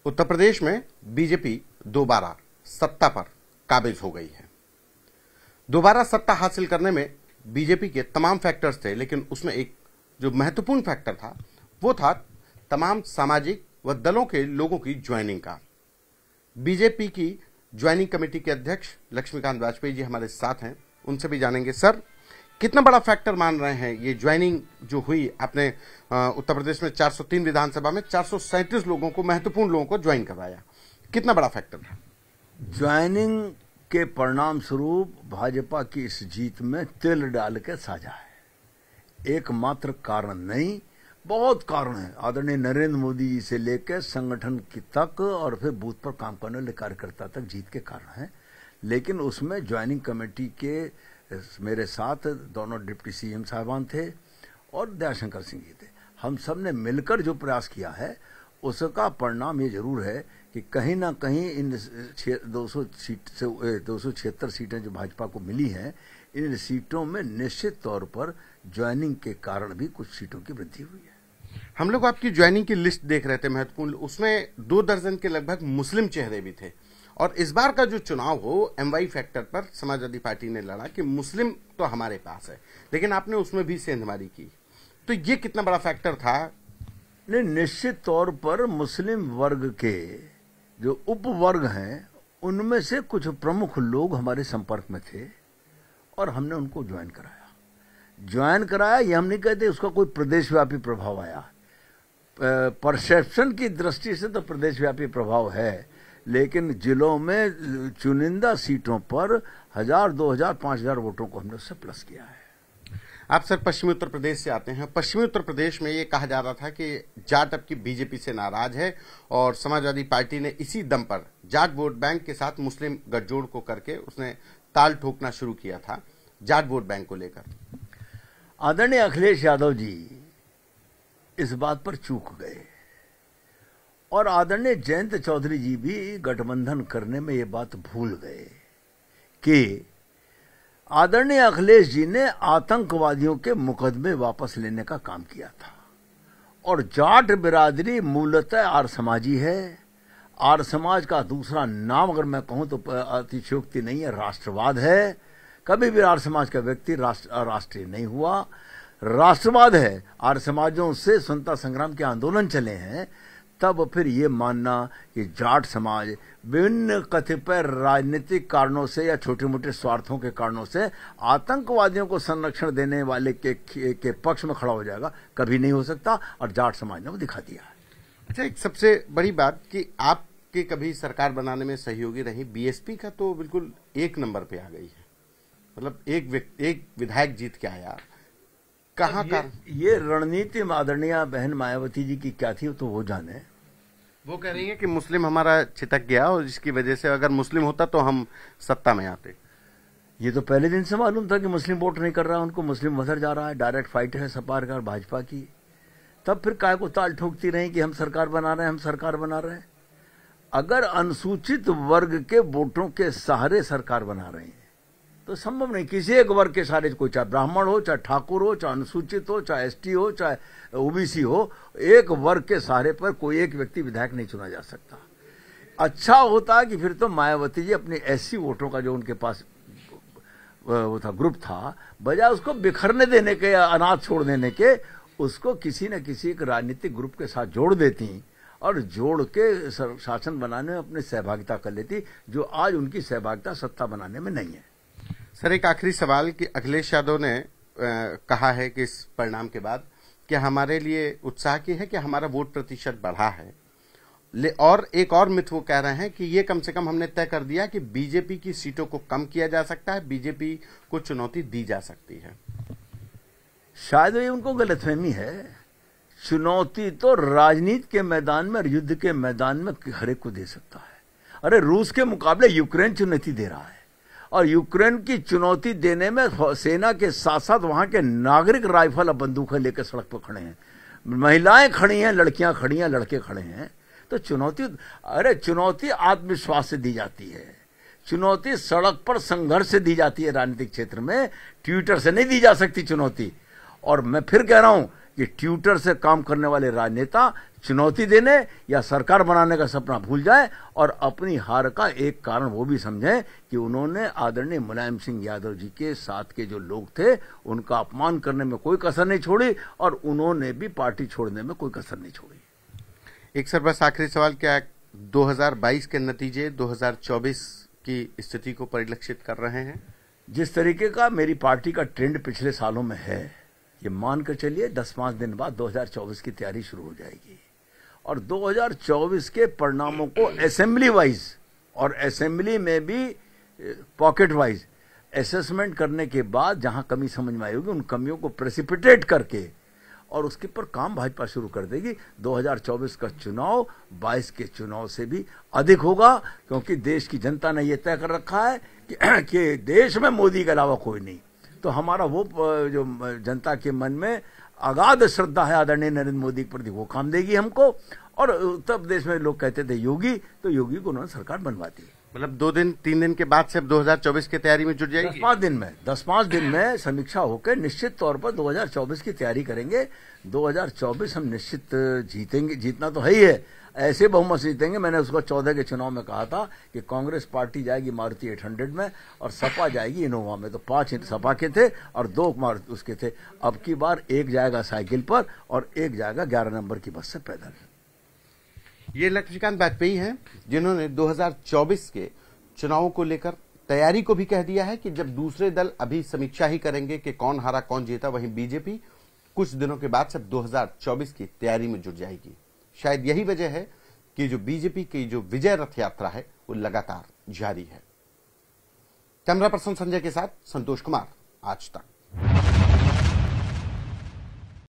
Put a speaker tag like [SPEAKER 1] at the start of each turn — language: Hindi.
[SPEAKER 1] उत्तर प्रदेश में बीजेपी दोबारा सत्ता पर काबिज हो गई है। दोबारा सत्ता हासिल करने में बीजेपी के तमाम फैक्टर्स थे, लेकिन उसमें एक जो महत्वपूर्ण फैक्टर था वो था तमाम सामाजिक व दलों के लोगों की ज्वाइनिंग का। बीजेपी की ज्वाइनिंग कमेटी के अध्यक्ष लक्ष्मीकांत वाजपेयी जी हमारे साथ हैं, उनसे भी जानेंगे। सर, कितना बड़ा फैक्टर मान रहे हैं ये ज्वाइनिंग जो हुई? आपने उत्तर प्रदेश में 403 विधानसभा में 437 लोगों को, महत्वपूर्ण लोगों को ज्वाइन करवाया, कितना बड़ा फैक्टर था?
[SPEAKER 2] ज्वाइनिंग के परिणाम स्वरूप भाजपा की इस जीत में तिल डाल के साझा है। एकमात्र कारण नहीं, बहुत कारण है। आदरणीय नरेंद्र मोदी जी से लेकर संगठन की तक और फिर बूथ पर काम करने वाले कार्यकर्ता तक जीत के कारण है। लेकिन उसमें ज्वाइनिंग कमेटी के मेरे साथ दोनों डिप्टी सीएम साहबान थे और दयाशंकर सिंह जी थे। हम सब ने मिलकर जो प्रयास किया है उसका परिणाम ये जरूर है कि कहीं ना कहीं इन 276 सीटें जो भाजपा को मिली हैं, इन सीटों में निश्चित तौर पर ज्वाइनिंग के कारण भी कुछ सीटों की वृद्धि हुई है।
[SPEAKER 1] हम लोग आपकी ज्वाइनिंग की लिस्ट देख रहे थे महत्वपूर्ण, उसमें 2 दर्जन के लगभग मुस्लिम चेहरे भी थे। और इस बार का जो चुनाव हो, एमवाई फैक्टर पर समाजवादी पार्टी ने लड़ा कि मुस्लिम तो हमारे पास है, लेकिन आपने उसमें भी सेंधमारी की, तो ये कितना बड़ा फैक्टर था?
[SPEAKER 2] नहीं, निश्चित तौर पर मुस्लिम वर्ग के जो उपवर्ग हैं उनमें से कुछ प्रमुख लोग हमारे संपर्क में थे और हमने उनको ज्वाइन कराया। ये हम नहीं कहते उसका कोई प्रदेशव्यापी प्रभाव आया। परसेप्शन की दृष्टि से तो प्रदेशव्यापी प्रभाव है, लेकिन जिलों में चुनिंदा सीटों पर 1000, 2000, 5000 वोटों को हमने उससे प्लस किया है।
[SPEAKER 1] आप सर पश्चिमी उत्तर प्रदेश से आते हैं। पश्चिमी उत्तर प्रदेश में ये कहा जा रहा था कि जाट अब की बीजेपी से नाराज है और समाजवादी पार्टी ने इसी दम पर जाट वोट बैंक के साथ मुस्लिम गठजोड़ को करके उसने ताल ठोकना शुरू किया था जाट वोट बैंक को लेकर।
[SPEAKER 2] आदरणीय अखिलेश यादव जी इस बात पर चूक गए और आदरणीय जयंत चौधरी जी भी गठबंधन करने में ये बात भूल गए कि आदरणीय अखिलेश जी ने आतंकवादियों के मुकदमे वापस लेने का काम किया था। और जाट बिरादरी मूलतः आर्य समाजी है। आर्य समाज का दूसरा नाम अगर मैं कहूं तो अतिशयोक्ति नहीं है, राष्ट्रवाद है। कभी भी आर्य समाज का व्यक्ति राष्ट्रीय नहीं हुआ, राष्ट्रवाद है। आर्य समाजों से स्वतंत्रता संग्राम के आंदोलन चले हैं, तब फिर ये मानना कि जाट समाज विभिन्न कतिपय राजनीतिक कारणों से या छोटे मोटे स्वार्थों के कारणों से आतंकवादियों को संरक्षण देने वाले के पक्ष में खड़ा हो जाएगा, कभी नहीं हो सकता। और जाट समाज ने वो दिखा दिया है।
[SPEAKER 1] अच्छा, एक सबसे बड़ी बात कि आपके कभी सरकार बनाने में सहयोगी रही बीएसपी का तो बिल्कुल 1 नंबर पे आ गई है। मतलब एक विधायक जीत के आया, कहाँ का
[SPEAKER 2] ये रणनीति आदरणीय बहन मायावती जी की क्या थी तो वो जाने।
[SPEAKER 1] वो कह रही है कि मुस्लिम हमारा छिटक गया और जिसकी वजह से अगर मुस्लिम होता तो हम सत्ता में आते।
[SPEAKER 2] ये तो पहले दिन से मालूम था कि मुस्लिम वोट नहीं कर रहा है उनको, मुस्लिम उधर जा रहा है। डायरेक्ट फाइट है सपा और भाजपा की। तब फिर काय को ताल ठोकती रही कि हम सरकार बना रहे हैं। अगर अनुसूचित वर्ग के वोटों के सहारे सरकार बना रहे हैं तो संभव नहीं। किसी एक वर्ग के सहारे, कोई चाहे ब्राह्मण हो, चाहे ठाकुर हो, चाहे अनुसूचित हो, चाहे एसटी हो, चाहे ओबीसी हो, एक वर्ग के सहारे पर कोई एक व्यक्ति विधायक नहीं चुना जा सकता। अच्छा होता कि फिर तो मायावती जी अपने एससी वोटों का जो उनके पास वो था ग्रुप था, बजाय उसको बिखरने देने के या अनाथ छोड़ देने के, उसको किसी न किसी एक राजनीतिक ग्रुप के साथ जोड़ देती और जोड़ के शासन बनाने में अपनी सहभागिता कर लेती, जो आज उनकी सहभागिता सत्ता बनाने में नहीं है।
[SPEAKER 1] सर, एक आखिरी सवाल कि अखिलेश यादव ने कहा है कि इस परिणाम के बाद कि हमारे लिए उत्साह की है कि हमारा वोट प्रतिशत बढ़ा है, और एक और मिथ वो कह रहे हैं कि ये कम से कम हमने तय कर दिया कि बीजेपी की सीटों को कम किया जा सकता है, बीजेपी को चुनौती दी जा सकती है।
[SPEAKER 2] शायद ये उनको गलतफहमी है। चुनौती तो राजनीति के मैदान में और युद्ध के मैदान में हर एक को दे सकता है। अरे रूस के मुकाबले यूक्रेन चुनौती दे रहा है और यूक्रेन की चुनौती देने में सेना के साथ साथ वहां के नागरिक राइफल और बंदूकें लेकर सड़क पर खड़े हैं, महिलाएं खड़ी हैं, लड़कियां खड़ी हैं, लड़के खड़े हैं। तो चुनौती आत्मविश्वास से दी जाती है, चुनौती सड़क पर संघर्ष से दी जाती है। राजनीतिक क्षेत्र में ट्विटर से नहीं दी जा सकती चुनौती। और मैं फिर कह रहा हूं कि ट्विटर से काम करने वाले राजनेता चुनौती देने या सरकार बनाने का सपना भूल जाए और अपनी हार का एक कारण वो भी समझें कि उन्होंने आदरणीय मुलायम सिंह यादव जी के साथ के जो लोग थे उनका अपमान करने में कोई कसर नहीं छोड़ी और उन्होंने भी पार्टी छोड़ने में कोई कसर नहीं छोड़ी।
[SPEAKER 1] एक सर बस आखिरी सवाल, क्या 2022 के नतीजे 2024 की स्थिति को परिलक्षित कर रहे हैं?
[SPEAKER 2] जिस तरीके का मेरी पार्टी का ट्रेंड पिछले सालों में है, ये मान कर चलिए 10-5 दिन बाद 2024 की तैयारी शुरू हो जाएगी और 2024 के परिणामों को असेंबली वाइज और असेंबली में भी पॉकेट वाइज असेसमेंट करने के बाद जहां कमी समझ में आई होगी उन कमियों को प्रेसिपिटेट करके और उसके पर काम भाजपा शुरू कर देगी। 2024 का चुनाव 22 के चुनाव से भी अधिक होगा, क्योंकि देश की जनता ने यह तय कर रखा है कि देश में मोदी के अलावा कोई नहीं। तो हमारा वो जो जनता के मन में अगाध श्रद्धा है आदरणीय नरेंद्र मोदी के प्रति, वो काम देगी हमको। और उत्तर प्रदेश में लोग कहते थे योगी, तो योगी को उन्होंने सरकार बनवा दी।
[SPEAKER 1] मतलब 2-3 दिन के बाद से 2024 की तैयारी में जुट जाएगी।
[SPEAKER 2] 10-5 दिन में समीक्षा होकर निश्चित तौर पर 2024 की तैयारी करेंगे। 2024 हम निश्चित जीतेंगे, जीतना तो है ही है, ऐसे बहुमत जीतेंगे। मैंने उसको 14 के चुनाव में कहा था कि कांग्रेस पार्टी जाएगी मारुति 800 में और सपा जाएगी इनोवा में। तो 5 सपा के थे और 2 मारुति उसके थे। अब की बार एक जाएगा साइकिल पर और एक जाएगा 11 नंबर की बस से पैदल।
[SPEAKER 1] ये लक्ष्मीकांत वाजपेयी हैं जिन्होंने 2024 के चुनावों को लेकर तैयारी को भी कह दिया है कि जब दूसरे दल अभी समीक्षा ही करेंगे कि कौन हारा कौन जीता, वहीं बीजेपी कुछ दिनों के बाद से 2024 की तैयारी में जुट जाएगी। शायद यही वजह है कि जो बीजेपी की जो विजय रथ यात्रा है वो लगातार जारी है। कैमरा पर्सन संजय के साथ संतोष कुमार, आज तक।